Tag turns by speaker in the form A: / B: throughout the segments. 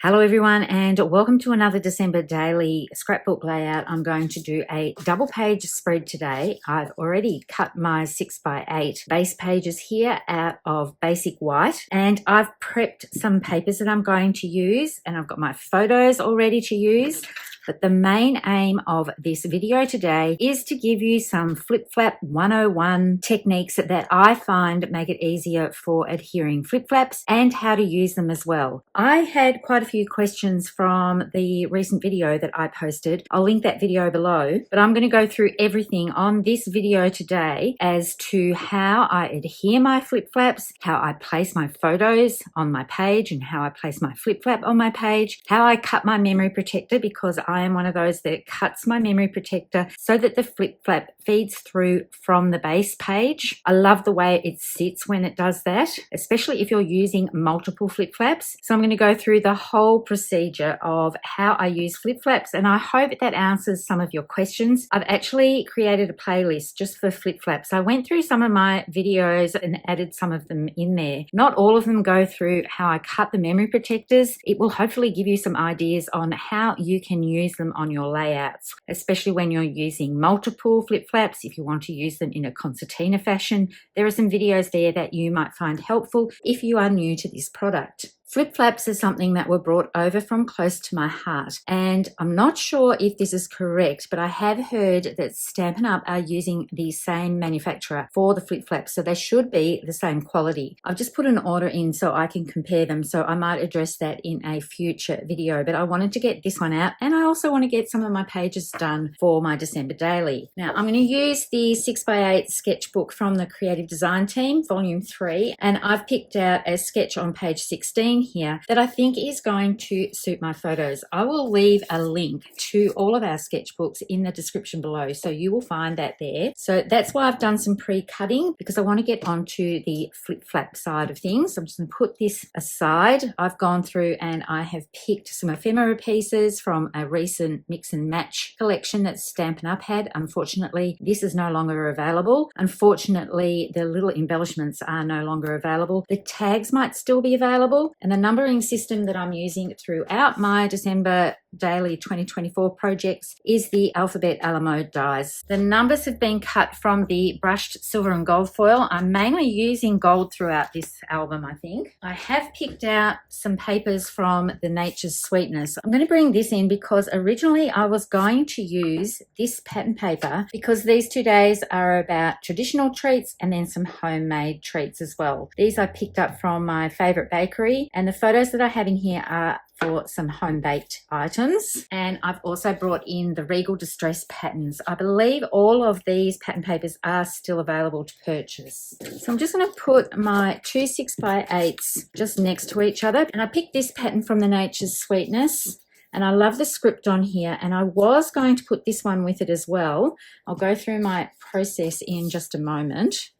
A: Hello everyone, and welcome to another December daily scrapbook layout. I'm going to do a double page spread today. I've already cut my 6x8 base pages here out of basic white, and I've prepped some papers that I'm going to use, and I've got my photos all ready to use. But the main aim of this video today is to give you some flip-flap 101 techniques that I find make it easier for adhering flip-flaps and how to use them as well. I had quite a few questions from the recent video that I posted. I'll link that video below, but I'm going to go through everything on this video today as to how I adhere my flip-flaps, how I place my photos on my page and how I place my flip-flap on my page, how I cut my memory protector, because I am one of those that cuts my memory protector so that the flip-flap feeds through from the base page. I love the way it sits when it does that, especially if you're using multiple flip-flaps. So I'm going to go through the whole procedure of how I use flip-flaps, and I hope that answers some of your questions. I've actually created a playlist just for flip-flaps. I went through some of my videos and added some of them in there. Not all of them go through how I cut the memory protectors. It will hopefully give you some ideas on how you can use them on your layouts, especially when you're using multiple flip-flaps. If you want to use them in a concertina fashion, there are some videos there that you might find helpful if you are new to this product. Flip-flaps are something that were brought over from close to my heart, and I'm not sure if this is correct, but I have heard that Stampin' Up are using the same manufacturer for the flip-flaps, so they should be the same quality. I've just put an order in so I can compare them, so I might address that in a future video, but I wanted to get this one out, and I also want to get some of my pages done for my December daily. Now, I'm going to use the 6x8 sketchbook from the Creative Design Team, Volume 3, and I've picked out a sketch on page 16 here that I think is going to suit my photos. I will leave a link to all of our sketchbooks in the description below, so you will find that there. So that's why I've done some pre-cutting, because I want to get onto the flip-flap side of things. I'm just going to put this aside. I've gone through and I have picked some ephemera pieces from a recent mix and match collection that Stampin' Up had. Unfortunately, this is no longer available. Unfortunately, the little embellishments are no longer available. The tags might still be available, and the numbering system that I'm using throughout my December daily 2024 projects is the alphabet Alamo dies. The numbers have been cut from the brushed silver and gold foil. I'm mainly using gold throughout this album, I think. I have picked out some papers from the Nature's Sweetness. I'm going to bring this in because originally I was going to use this pattern paper because these 2 days are about traditional treats and then some homemade treats as well. These I picked up from my favorite bakery, and the photos that I have in here are for some home-baked items. And I've also brought in the Regal Distress patterns. I believe all of these pattern papers are still available to purchase. So I'm just going to put my two 6x8s just next to each other. And I picked this pattern from the Nature's Sweetness, and I love the script on here, and I was going to put this one with it as well. I'll go through my process in just a moment.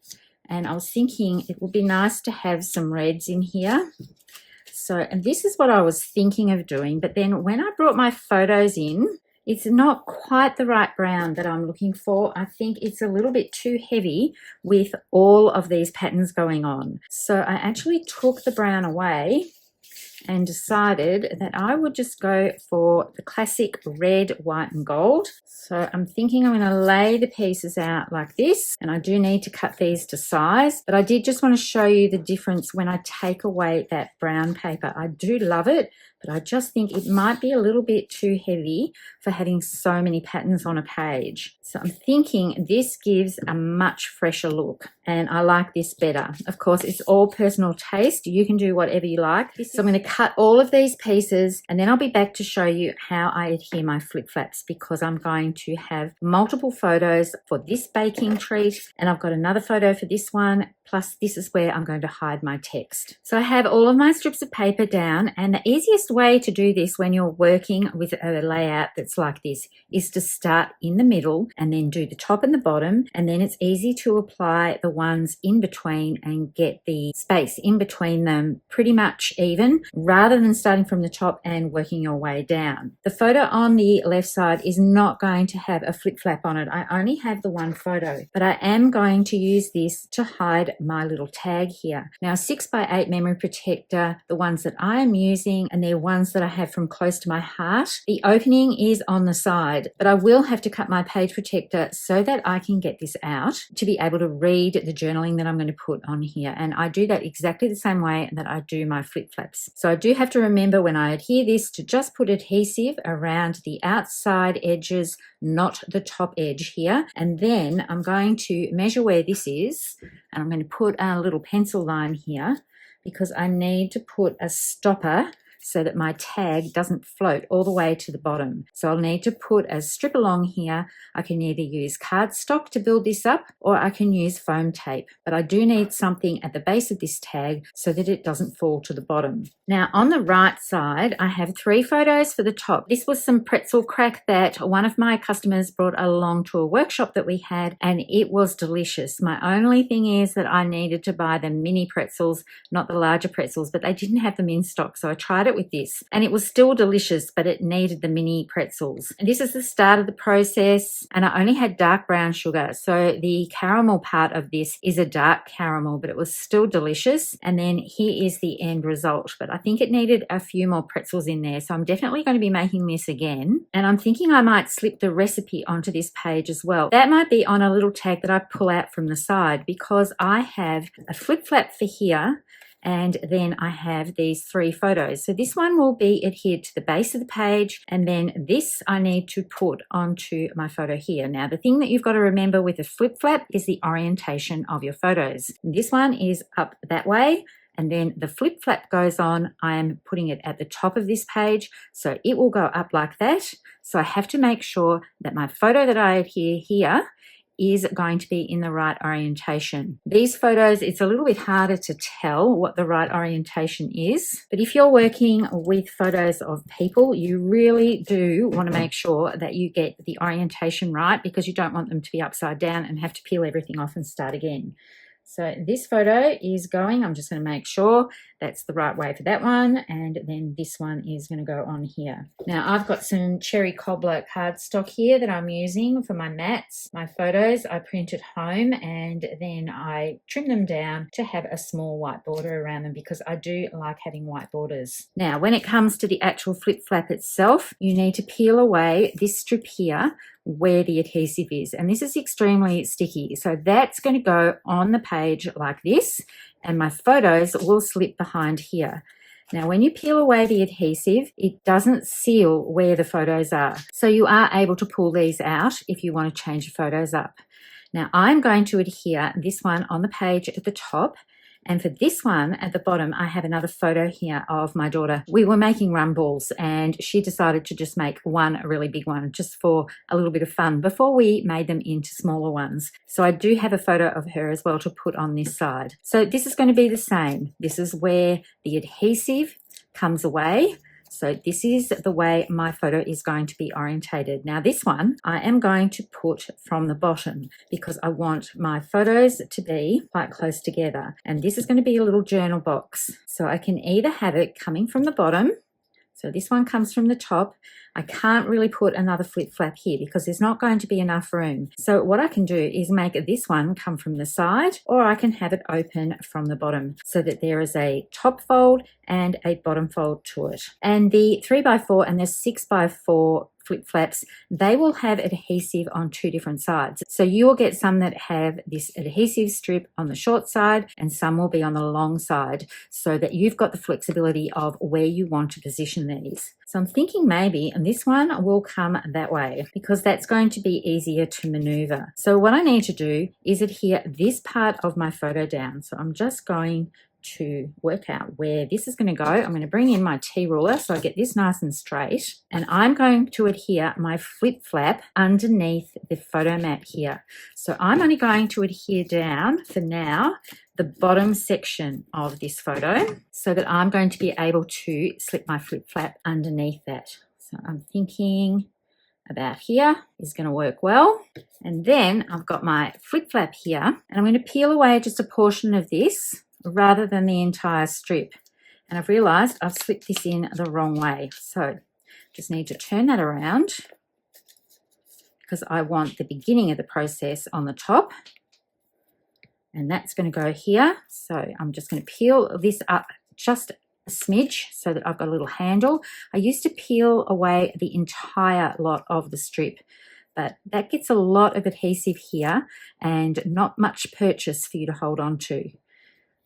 A: And I was thinking it would be nice to have some reds in here. So, and this is what I was thinking of doing, but then when I brought my photos in, it's not quite the right brown that I'm looking for. I think it's a little bit too heavy with all of these patterns going on. So I actually took the brown away and decided that I would just go for the classic red, white and gold. So I'm thinking I'm going to lay the pieces out like this, and I do need to cut these to size, but I did just want to show you the difference when I take away that brown paper. I do love it, but I just think it might be a little bit too heavy for having so many patterns on a page. So I'm thinking this gives a much fresher look, and I like this better. Of course, it's all personal taste. You can do whatever you like. So I'm going to cut all of these pieces, and then I'll be back to show you how I adhere my flip-flaps, because I'm going to have multiple photos for this baking treat, and I've got another photo for this one, plus this is where I'm going to hide my text. So I have all of my strips of paper down, and the easiest way to do this when you're working with a layout that's like this is to start in the middle and then do the top and the bottom, and then it's easy to apply the ones in between and get the space in between them pretty much even, rather than starting from the top and working your way down. The photo on the left side is not going to have a flip-flap on it. I only have the one photo, but I am going to use this to hide my little tag here. Now, 6x8 memory protector, the ones that I am using, and they're ones that I have from close to my heart. The opening is on the side, but I will have to cut my page protector so that I can get this out to be able to read the journaling that I'm going to put on here. And I do that exactly the same way that I do my flip flaps. So I do have to remember when I adhere this to just put adhesive around the outside edges, not the top edge here. And then I'm going to measure where this is, and I'm going to put a little pencil line here because I need to put a stopper so that my tag doesn't float all the way to the bottom. So I'll need to put a strip along here. I can either use cardstock to build this up, or I can use foam tape. But I do need something at the base of this tag so that it doesn't fall to the bottom. Now on the right side, I have 3 photos for the top. This was some pretzel crack that one of my customers brought along to a workshop that we had, and it was delicious. My only thing is that I needed to buy the mini pretzels, not the larger pretzels, but they didn't have them in stock. So I tried it with this and it was still delicious, but it needed the mini pretzels. And this is the start of the process, and I only had dark brown sugar, so the caramel part of this is a dark caramel, but it was still delicious. And then here is the end result, but I think it needed a few more pretzels in there, so I'm definitely going to be making this again. And I'm thinking I might slip the recipe onto this page as well. That might be on a little tag that I pull out from the side, because I have a flip flap for here, and then I have these 3 photos. So this one will be adhered to the base of the page, and then this I need to put onto my photo here. Now the thing that you've got to remember with a flip flap is the orientation of your photos. This one is up that way, and then the flip flap goes on. I am putting it at the top of this page, so it will go up like that. So I have to make sure that my photo that I adhere here is going to be in the right orientation. These photos, it's a little bit harder to tell what the right orientation is, but if you're working with photos of people, you really do want to make sure that you get the orientation right, because you don't want them to be upside down and have to peel everything off and start again. So this photo is going, I'm just going to make sure that's the right way for that one, and then this one is going to go on here. Now I've got some cherry cobbler cardstock here that I'm using for my mats. My photos I print at home, and then I trim them down to have a small white border around them, because I do like having white borders. Now when it comes to the actual flip flap itself, you need to peel away this strip here where the adhesive is, and this is extremely sticky, so that's going to go on the page like this, and my photos will slip behind here. Now when you peel away the adhesive, it doesn't seal where the photos are, so you are able to pull these out if you want to change your photos up. Now I'm going to adhere this one on the page at the top, and for this one at the bottom, I have another photo here of my daughter. We were making rum balls, and she decided to just make one really big one just for a little bit of fun before we made them into smaller ones. So I do have a photo of her as well to put on this side. So this is going to be the same. This is where the adhesive comes away. So this is the way my photo is going to be orientated. Now this one I am going to put from the bottom, because I want my photos to be quite close together. And this is going to be a little journal box. So I can either have it coming from the bottom. So this one comes from the top. I can't really put another flip flap here because there's not going to be enough room. So what I can do is make this one come from the side, or I can have it open from the bottom so that there is a top fold and a bottom fold to it. And the 3x4 and the 6x4 flip flaps, they will have adhesive on 2 different sides. So you will get some that have this adhesive strip on the short side, and some will be on the long side, so that you've got the flexibility of where you want to position these. So I'm thinking maybe this one will come that way, because that's going to be easier to maneuver. So what I need to do is adhere this part of my photo down. So I'm just going to work out where this is going to go. I'm going to bring in my T-ruler so I get this nice and straight, and I'm going to adhere my flip flap underneath the photo mat here. So I'm only going to adhere down for now the bottom section of this photo, so that I'm going to be able to slip my flip flap underneath that. So I'm thinking about here is going to work well. And then I've got my flip flap here, and I'm going to peel away just a portion of this rather than the entire strip. And I've realized I've slipped this in the wrong way. So just need to turn that around, because I want the beginning of the process on the top, and that's going to go here. So I'm just going to peel this up just a smidge so that I've got a little handle. I used to peel away the entire lot of the strip, but that gets a lot of adhesive here and not much purchase for you to hold on to.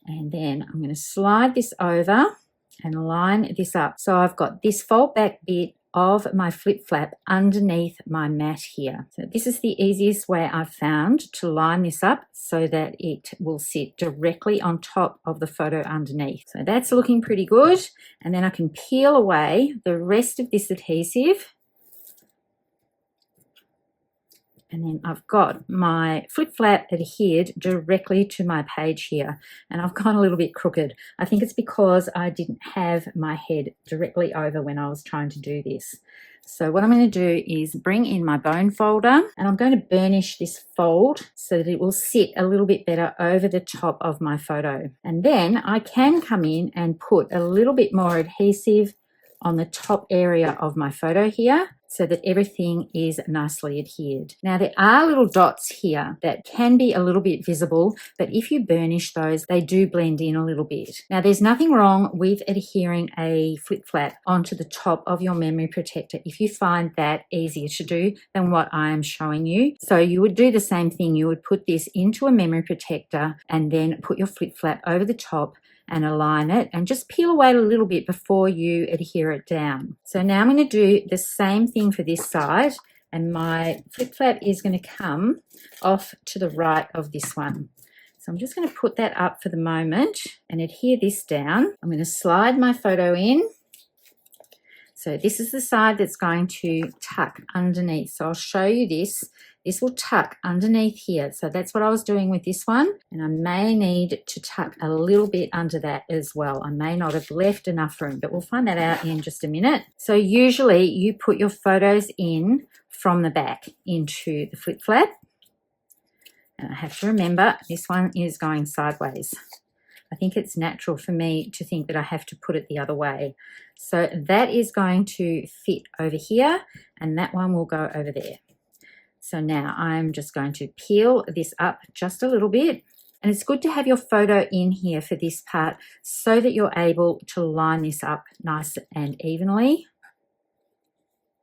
A: And then I'm going to slide this over and line this up. So I've got this fold back bit of my flip flap underneath my mat here. So this is the easiest way I've found to line this up so that it will sit directly on top of the photo underneath. So that's looking pretty good. And then I can peel away the rest of this adhesive. And then I've got my flip flap adhered directly to my page here. And I've gone a little bit crooked. I think it's because I didn't have my head directly over when I was trying to do this. So what I'm going to do is bring in my bone folder, and I'm going to burnish this fold so that it will sit a little bit better over the top of my photo. And then I can come in and put a little bit more adhesive on the top area of my photo here so that everything is nicely adhered. Now there are little dots here that can be a little bit visible, but if you burnish those, they do blend in a little bit. Now there's nothing wrong with adhering a flip flap onto the top of your memory protector if you find that easier to do than what I am showing you. So you would do the same thing. You would put this into a memory protector and then put your flip flap over the top and align it and just peel away a little bit before you adhere it down. So now I'm going to do the same thing for this side, and my flip flap is going to come off to the right of this one. So I'm just going to put that up for the moment and adhere this down. I'm going to slide my photo in. So this is the side that's going to tuck underneath. So I'll show you this. This will tuck underneath here. So that's what I was doing with this one. And I may need to tuck a little bit under that as well. I may not have left enough room, but we'll find that out in just a minute. So usually you put your photos in from the back into the flip flap. And I have to remember this one is going sideways. I think it's natural for me to think that I have to put it the other way. So that is going to fit over here, and that one will go over there. So now I'm just going to peel this up just a little bit. And it's good to have your photo in here for this part so that you're able to line this up nice and evenly.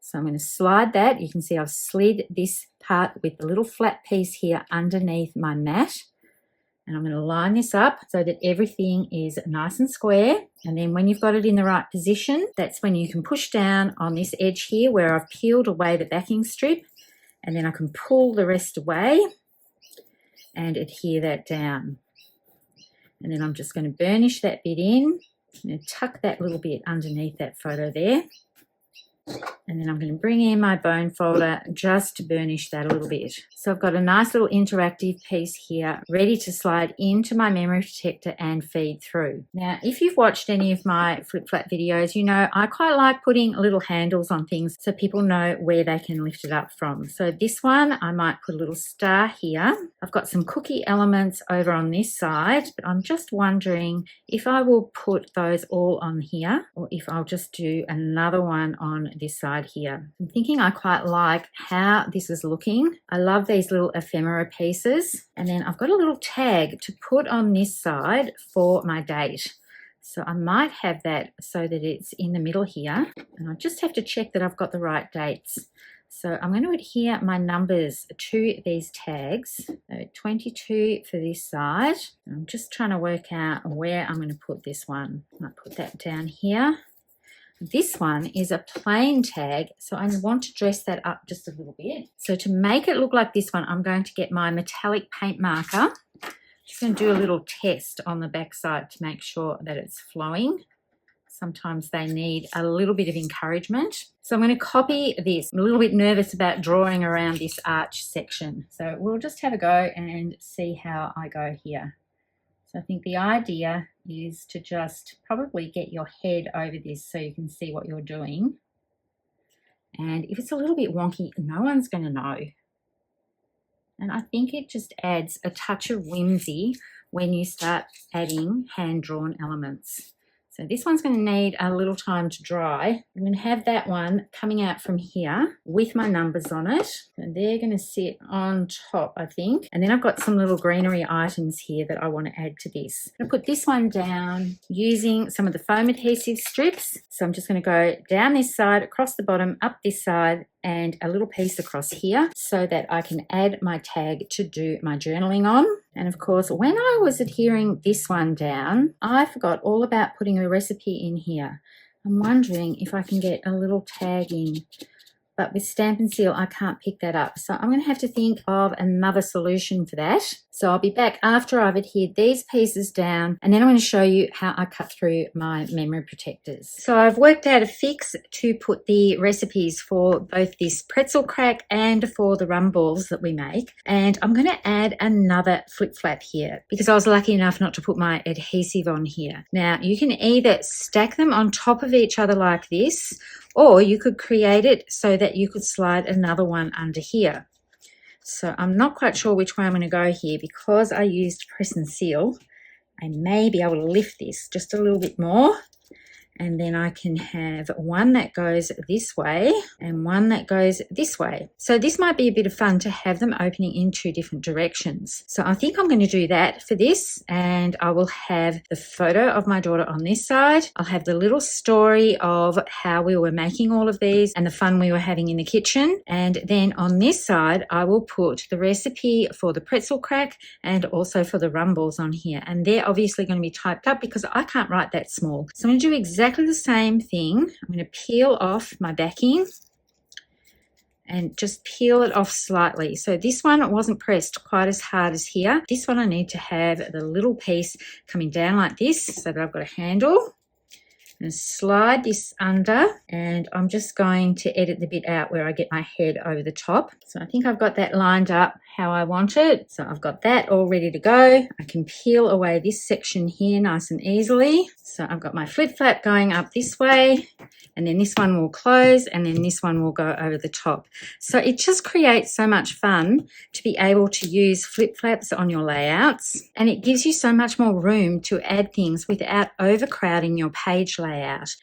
A: So I'm going to slide that. You can see I've slid this part with the little flat piece here underneath my mat. And I'm going to line this up so that everything is nice and square. And then when you've got it in the right position, that's when you can push down on this edge here where I've peeled away the backing strip. And then I can pull the rest away and adhere that down. And then I'm just going to burnish that bit in. I'm going to tuck that little bit underneath that photo there. And then I'm going to bring in my bone folder just to burnish that a little bit. So I've got a nice little interactive piece here ready to slide into my memory protector and feed through. Now, if you've watched any of my flip flap videos, you know I quite like putting little handles on things so people know where they can lift it up from. So this one, I might put a little star here. I've got some cookie elements over on this side, but I'm just wondering if I will put those all on here or if I'll just do another one on this side here. I'm thinking I quite like how this is looking. I love these little ephemera pieces. And then I've got a little tag to put on this side for my date. So I might have that so that it's in the middle here. And I just have to check that I've got the right dates. So I'm going to adhere my numbers to these tags. So 22 for this side. I'm just trying to work out where I'm going to put this one. I might put that down here. This one is a plain tag, so I want to dress that up just a little bit. So to make it look like this one, I'm going to get my metallic paint marker. Just going to do a little test on the back side to make sure that it's flowing. Sometimes they need a little bit of encouragement. So I'm going to copy this. I'm a little bit nervous about drawing around this arch section. So we'll just have a go and see how I go here. So I think the idea is to just probably get your head over this so you can see what you're doing. And if it's a little bit wonky, no one's going to know. And I think it just adds a touch of whimsy when you start adding hand-drawn elements. So So this one's going to need a little time to dry. I'm going to have that one coming out from here with my numbers on it. And they're going to sit on top, I think. And then I've got some little greenery items here that I want to add to this. I'm going to put this one down using some of the foam adhesive strips. So I'm just going to go down this side, across the bottom, up this side, and a little piece across here so that I can add my tag to do my journaling on. And of course, when I was adhering this one down, I forgot all about putting a recipe in here. I'm wondering if I can get a little tag in, but with Stampin' Seal, I can't pick that up. So I'm going to have to think of another solution for that. So I'll be back after I've adhered these pieces down, and then I'm going to show you how I cut through my memory protectors. So I've worked out a fix to put the recipes for both this pretzel crack and for the rum balls that we make. And I'm going to add another flip flap here because I was lucky enough not to put my adhesive on here. Now you can either stack them on top of each other like this, or you could create it so that you could slide another one under here. So I'm not quite sure which way I'm going to go here because I used press and seal. I may be able to lift this just a little bit more. And then I can have one that goes this way and one that goes this way. So this might be a bit of fun to have them opening in two different directions. So I think I'm going to do that for this, and I will have the photo of my daughter on this side. I'll have the little story of how we were making all of these and the fun we were having in the kitchen. And then on this side, I will put the recipe for the pretzel crack and also for the rum balls on here. And they're obviously going to be typed up because I can't write that small. So I'm going to do exactly the same thing. I'm going to peel off my backing and just peel it off slightly. So this one wasn't pressed quite as hard as here. This one I need to have the little piece coming down like this so that I've got a handle. And slide this under, and I'm just going to edit the bit out where I get my head over the top. So I think I've got that lined up how I want it. So I've got that all ready to go. I can peel away this section here nice and easily. So I've got my flip flap going up this way, and then this one will close, and then this one will go over the top. So it just creates so much fun to be able to use flip flaps on your layouts, and it gives you so much more room to add things without overcrowding your page layout.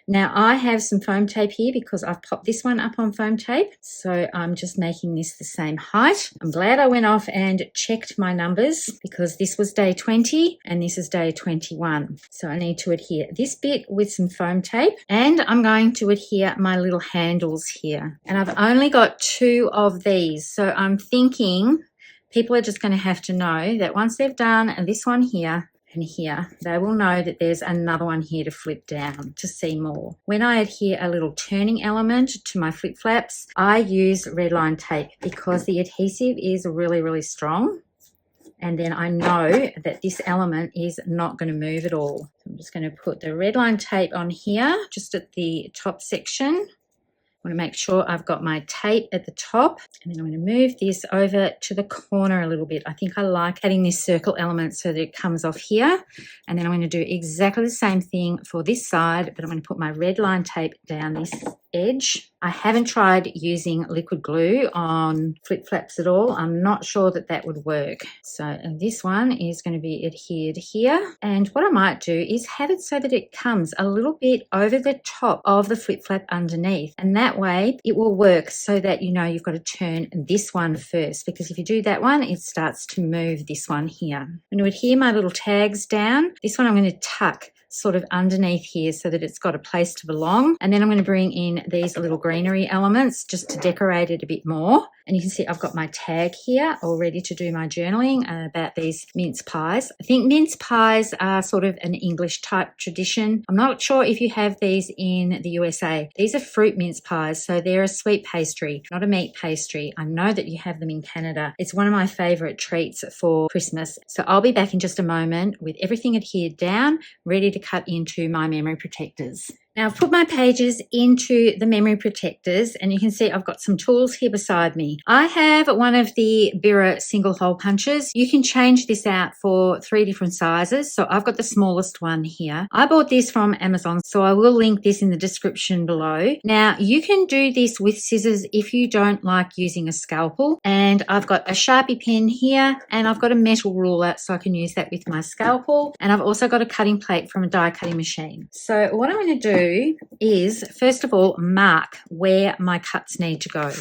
A: Now I have some foam tape here because I've popped this one up on foam tape. So I'm just making this the same height. I'm glad I went off and checked my numbers because this was day 20 and this is day 21. So I need to adhere this bit with some foam tape, and I'm going to adhere my little handles here. And I've only got 2 of these. So I'm thinking people are just going to have to know that once they've done this one here and here, they will know that there's another one here to flip down to see more. When I adhere a little turning element to my flip flaps, I use red line tape because the adhesive is really, really strong. And then I know that this element is not going to move at all. I'm just going to put the red line tape on here, just at the top section. I want to make sure I've got my tape at the top, and then I'm going to move this over to the corner a little bit. I think I like having this circle element so that it comes off here, and then I'm going to do exactly the same thing for this side, but I'm going to put my red line tape down this edge. I haven't tried using liquid glue on flip flaps at all. I'm not sure that that would work. So this one is going to be adhered here, and what I might do is have it so that it comes a little bit over the top of the flip flap underneath, and that way it will work so that you know you've got to turn this one first, because if you do that one it starts to move this one here. I'm going to adhere my little tags down. This one I'm going to tuck sort of underneath here so that it's got a place to belong, and then I'm going to bring in these little greenery elements just to decorate it a bit more. And you can see I've got my tag here all ready to do my journaling about these mince pies. I think mince pies are sort of an English type tradition. I'm not sure if you have these in the USA. These are fruit mince pies, so they're a sweet pastry, not a meat pastry. I know that you have them in Canada. It's one of my favorite treats for Christmas. So I'll be back in just a moment with everything adhered down, ready to cut into my memory protectors. Now I've put my pages into the memory protectors, and you can see I've got some tools here beside me. I have one of the Bira single hole punches. You can change this out for 3 different sizes. So I've got the smallest one here. I bought this from Amazon, so I will link this in the description below. Now you can do this with scissors if you don't like using a scalpel. And I've got a Sharpie pen here, and I've got a metal ruler, so I can use that with my scalpel. And I've also got a cutting plate from a die cutting machine. So what I'm going to do is, first of all, mark where my cuts need to go.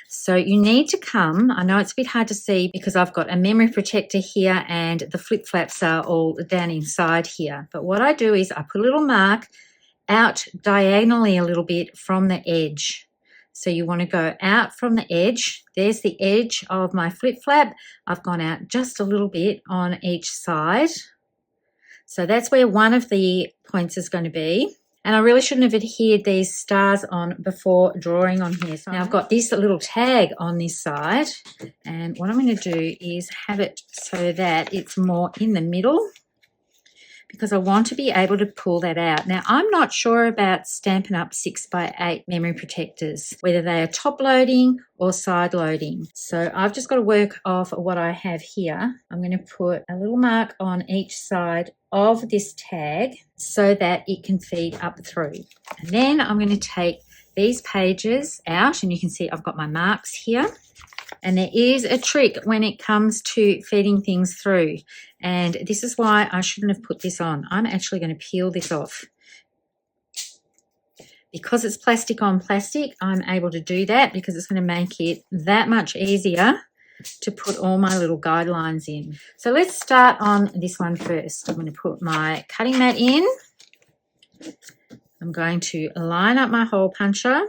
A: So you need to come, I know it's a bit hard to see because I've got a memory protector here and the flip flaps are all down inside here. But what I do is I put a little mark out diagonally a little bit from the edge. So you want to go out from the edge. There's the edge of my flip flap. I've gone out just a little bit on each side. So that's where one of the points is going to be. And I really shouldn't have adhered these stars on before drawing on here. So now I've got this little tag on this side. And what I'm going to do is have it so that it's more in the middle, because I want to be able to pull that out. Now, I'm not sure about Stampin' Up! 6x8 memory protectors, whether they are top loading or side loading. So I've just got to work off what I have here. I'm going to put a little mark on each side of this tag so that it can feed up through. And then I'm going to take these pages out, and you can see I've got my marks here. And there is a trick when it comes to feeding things through. And this is why I shouldn't have put this on. I'm actually going to peel this off. Because it's plastic on plastic, I'm able to do that because it's going to make it that much easier to put all my little guidelines in. So let's start on this one first. I'm going to put my cutting mat in. I'm going to line up my hole puncher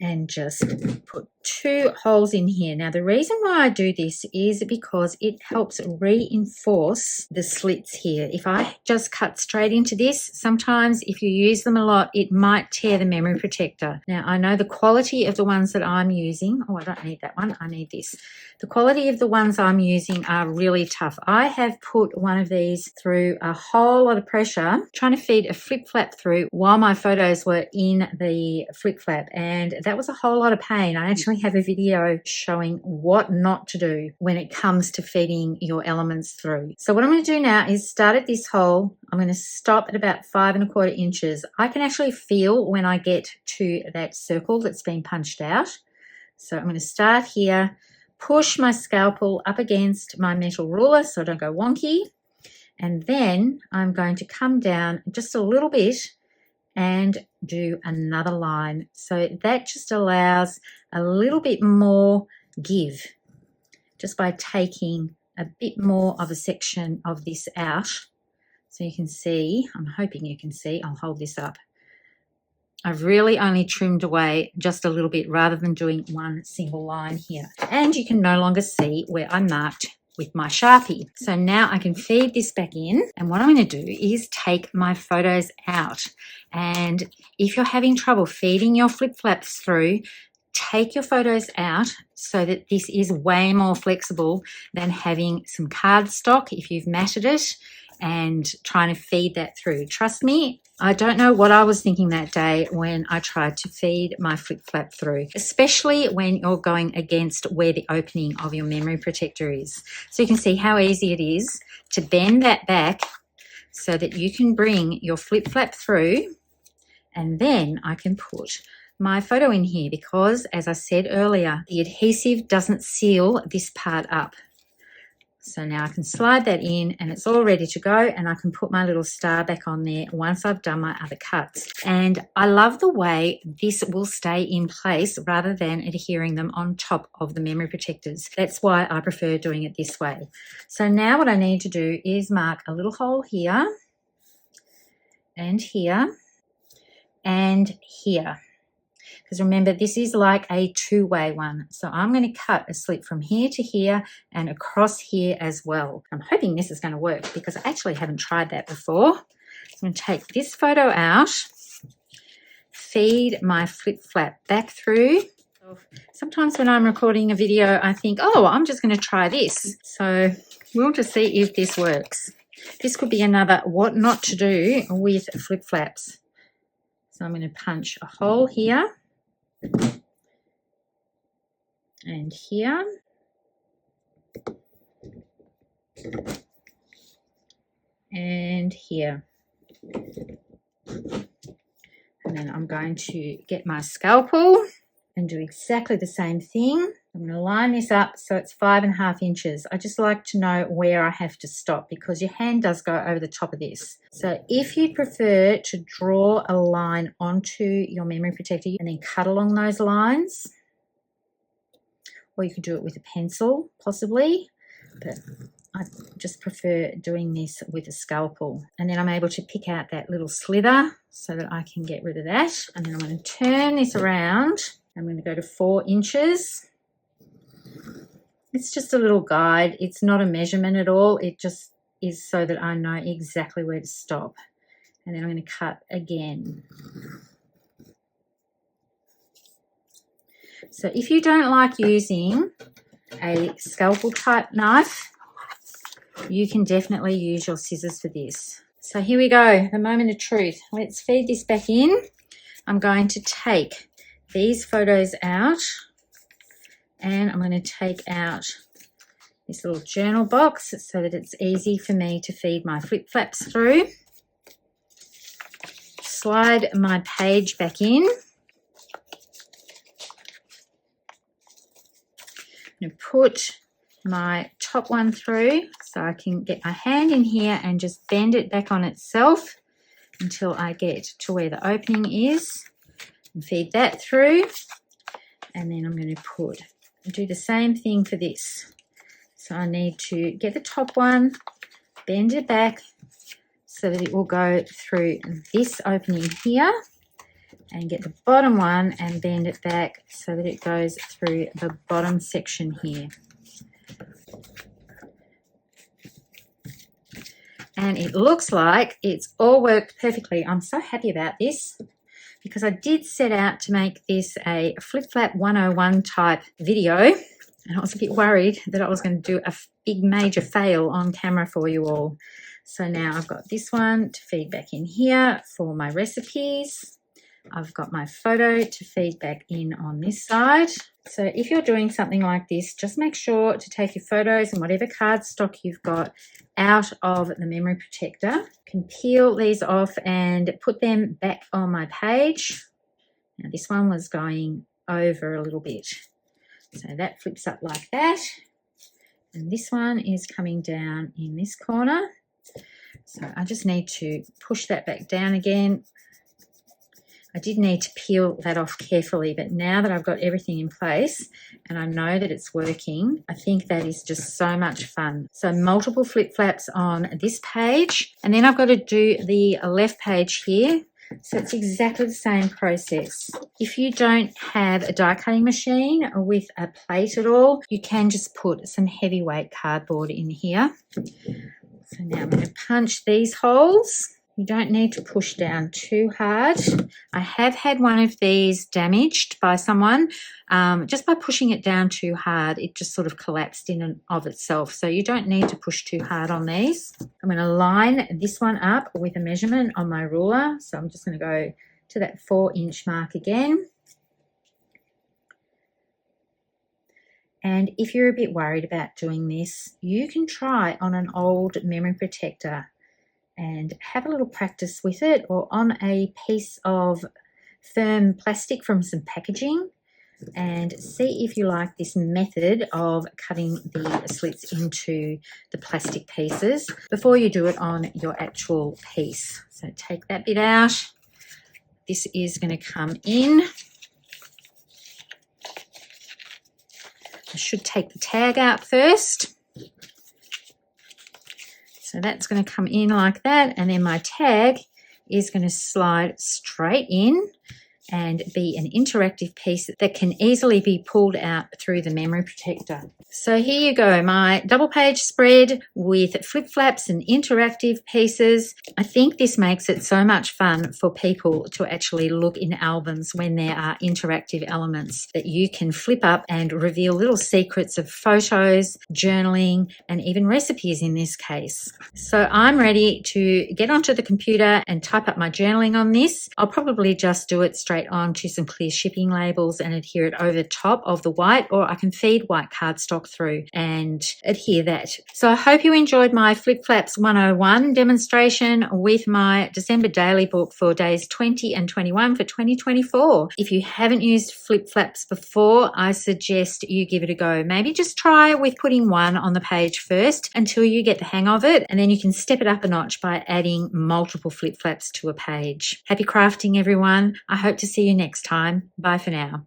A: and just put 2 holes in here. Now the reason why I do this is because it helps reinforce the slits here. If I just cut straight into this, sometimes if you use them a lot, it might tear the memory protector. Now I know the quality of the ones that I'm using, oh, I don't need that one, I need this. The quality of the ones I'm using are really tough. I have put one of these through a whole lot of pressure trying to feed a flip flap through while my photos were in the flip flap, and that was a whole lot of pain. I actually have a video showing what not to do when it comes to feeding your elements through. So what I'm going to do now is start at this hole. I'm going to stop at about 5 1/4 inches. I can actually feel when I get to that circle that's been punched out. So I'm going to start here, push my scalpel up against my metal ruler so I don't go wonky, and then I'm going to come down just a little bit and do another line. So that just allows a little bit more give just by taking a bit more of a section of this out. So you can see, I'm hoping you can see, I'll hold this up. I've really only trimmed away just a little bit rather than doing one single line here. And you can no longer see where I marked with my Sharpie. So now I can feed this back in, and what I'm going to do is take my photos out. And if you're having trouble feeding your flip flaps through, take your photos out so that this is way more flexible than having some cardstock if you've matted it and trying to feed that through. Trust me, I don't know what I was thinking that day when I tried to feed my flip flap through, especially when you're going against where the opening of your memory protector is. So you can see how easy it is to bend that back so that you can bring your flip flap through, and then I can put my photo in here because, as I said earlier, the adhesive doesn't seal this part up. So now I can slide that in and it's all ready to go, and I can put my little star back on there once I've done my other cuts. And I love the way this will stay in place rather than adhering them on top of the memory protectors. That's why I prefer doing it this way. So now what I need to do is mark a little hole here and here and here. Because remember, this is like a two-way one. So I'm going to cut a slit from here to here and across here as well. I'm hoping this is going to work because I actually haven't tried that before. So I'm going to take this photo out, feed my flip flap back through. Sometimes when I'm recording a video, I think, oh, I'm just going to try this. So we'll just see if this works. This could be another what not to do with flip flaps. So I'm going to punch a hole here and here. And here. And then I'm going to get my scalpel and do exactly the same thing. I'm going to line this up so it's 5.5 inches. I just like to know where I have to stop because your hand does go over the top of this. So if you prefer to draw a line onto your memory protector and then cut along those lines, or you could do it with a pencil possibly, but I just prefer doing this with a scalpel. And then I'm able to pick out that little slither so that I can get rid of that. And then I'm going to turn this around. I'm going to go to 4 inches. It's just a little guide. It's not a measurement at all. It just is so that I know exactly where to stop. And then I'm going to cut again. So if you don't like using a scalpel type knife, you can definitely use your scissors for this. So here we go, the moment of truth. Let's feed this back in. I'm going to take these photos out and I'm going to take out this little journal box so that it's easy for me to feed my flip flaps through. Slide my page back in. I'm going to put my top one through so I can get my hand in here and just bend it back on itself until I get to where the opening is and feed that through. And then I'm going to do the same thing for this. So I need to get the top one, bend it back so that it will go through this opening here, and get the bottom one and bend it back so that it goes through the bottom section here. And it looks like it's all worked perfectly. I'm so happy about this because I did set out to make this a Flip Flap 101 type video, and I was a bit worried that I was going to do a big major fail on camera for you all. So now I've got this one to feed back in here for my recipes. I've got my photo to feed back in on this side. So if you're doing something like this, just make sure to take your photos and whatever cardstock you've got out of the memory protector. You can peel these off and put them back on my page. Now this one was going over a little bit. So that flips up like that. And this one is coming down in this corner. So I just need to push that back down again. I did need to peel that off carefully, but now that I've got everything in place and I know that it's working, I think that is just so much fun. So multiple flip flaps on this page, and then I've got to do the left page here. So it's exactly the same process. If you don't have a die cutting machine with a plate at all, you can just put some heavyweight cardboard in here. So now I'm going to punch these holes. You don't need to push down too hard. I have had one of these damaged by someone. Just by pushing it down too hard, it just sort of collapsed in and of itself. So you don't need to push too hard on these. I'm going to line this one up with a measurement on my ruler. So I'm just going to go to that 4-inch mark again. And if you're a bit worried about doing this, you can try on an old memory protector and have a little practice with it, or on a piece of firm plastic from some packaging, and see if you like this method of cutting the slits into the plastic pieces before you do it on your actual piece. So take that bit out. This is going to come in. I should take the tag out first. So that's going to come in like that, and then my tag is going to slide straight in and be an interactive piece that can easily be pulled out through the memory protector. So here you go, my double page spread with flip flaps and interactive pieces. I think this makes it so much fun for people to actually look in albums when there are interactive elements that you can flip up and reveal little secrets of photos, journaling, and even recipes in this case. So I'm ready to get onto the computer and type up my journaling on this. I'll probably just do it straight onto some clear shipping labels and adhere it over the top of the white, or I can feed white cardstock through and adhere that. So I hope you enjoyed my Flip Flaps 101 demonstration with my December daily book for days 20 and 21 for 2024. If you haven't used Flip Flaps before, I suggest you give it a go. Maybe just try with putting one on the page first until you get the hang of it, and then you can step it up a notch by adding multiple flip flaps to a page. Happy crafting, everyone. I hope to see you next time. Bye for now.